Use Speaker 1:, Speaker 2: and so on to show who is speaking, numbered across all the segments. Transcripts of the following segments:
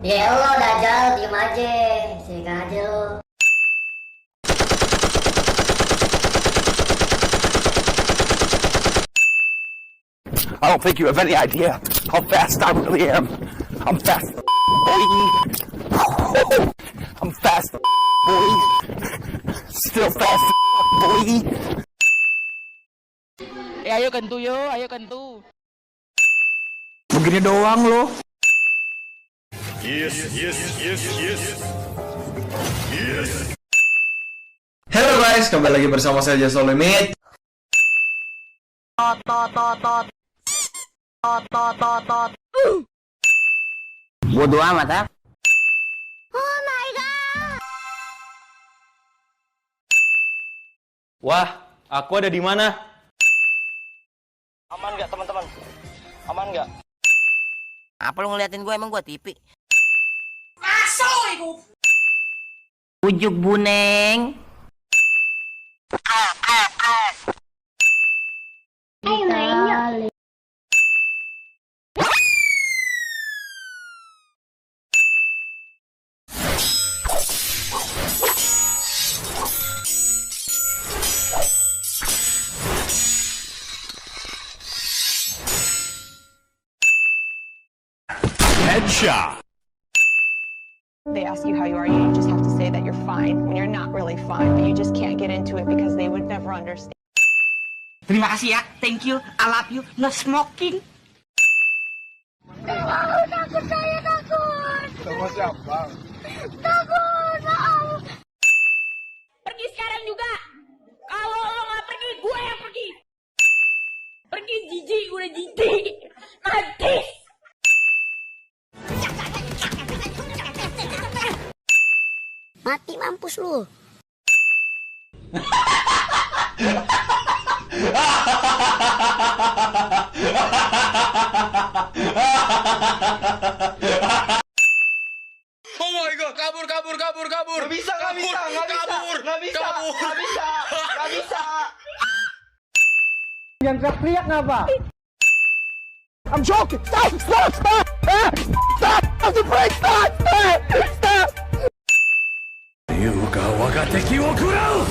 Speaker 1: Ya Allah, Dajjal, diem aja. Sikat aja lo.
Speaker 2: I don't think you have any idea how fast I really am. I'm fast, boy. I'm fast, boy. Still fast, boy.
Speaker 3: Ayo kentu yo, ayo kentu.
Speaker 2: Begini doang lo.
Speaker 4: Yes.
Speaker 5: Halo guys, kembali lagi bersama saya Jason Limit.
Speaker 3: Bodoh amat ah.
Speaker 6: Wah, aku ada di mana?
Speaker 7: Aman nggak teman-teman? Aman nggak?
Speaker 3: Apa lu ngeliatin gue, emang gue tipi?
Speaker 8: Aso itu.
Speaker 3: Ujuk buneng.
Speaker 4: Headshot.
Speaker 8: They ask you how you are, you just have to say that you're fine when you're not really fine, but you just can't get into it because they would never understand.
Speaker 3: Terima kasih ya, thank you, I love you, no smoking.
Speaker 8: Takut saya takut. Sama siapa? Takut, maaf. Pergi sekarang juga. Kalau lo nggak pergi, gue yang pergi. Pergi jijik, udah jijik. Mati.
Speaker 1: Mati mampus lu.
Speaker 4: Oh my god, kabur.
Speaker 7: Nggak bisa.
Speaker 2: Yang teriak ngapa? I'm joking. Stop! Stop the break! Stop!
Speaker 4: Yuga waga teki wo kurau.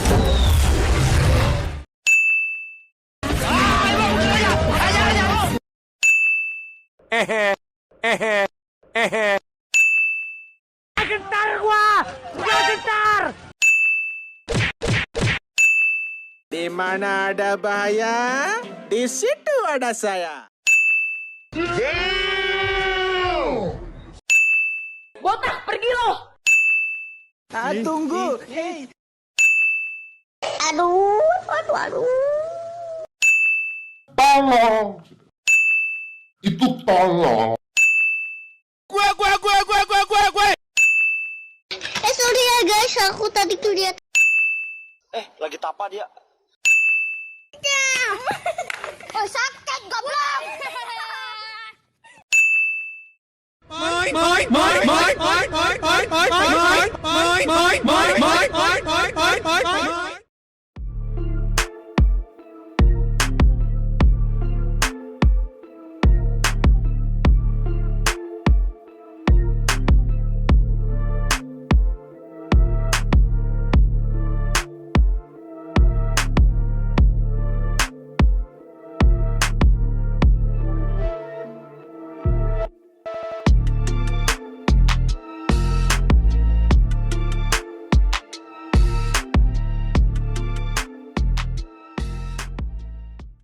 Speaker 9: Di mana ada bahaya, di situ ada saya.
Speaker 8: Botak, pergi lo.
Speaker 9: Tunggu, hey.
Speaker 1: Aduh.
Speaker 2: Tolong. Itu tolong.
Speaker 9: Gue.
Speaker 1: Sorry ya guys, aku tadi tuh lihat.
Speaker 7: Lagi tapa dia.
Speaker 1: Oh sakit, goblok.
Speaker 9: Moi.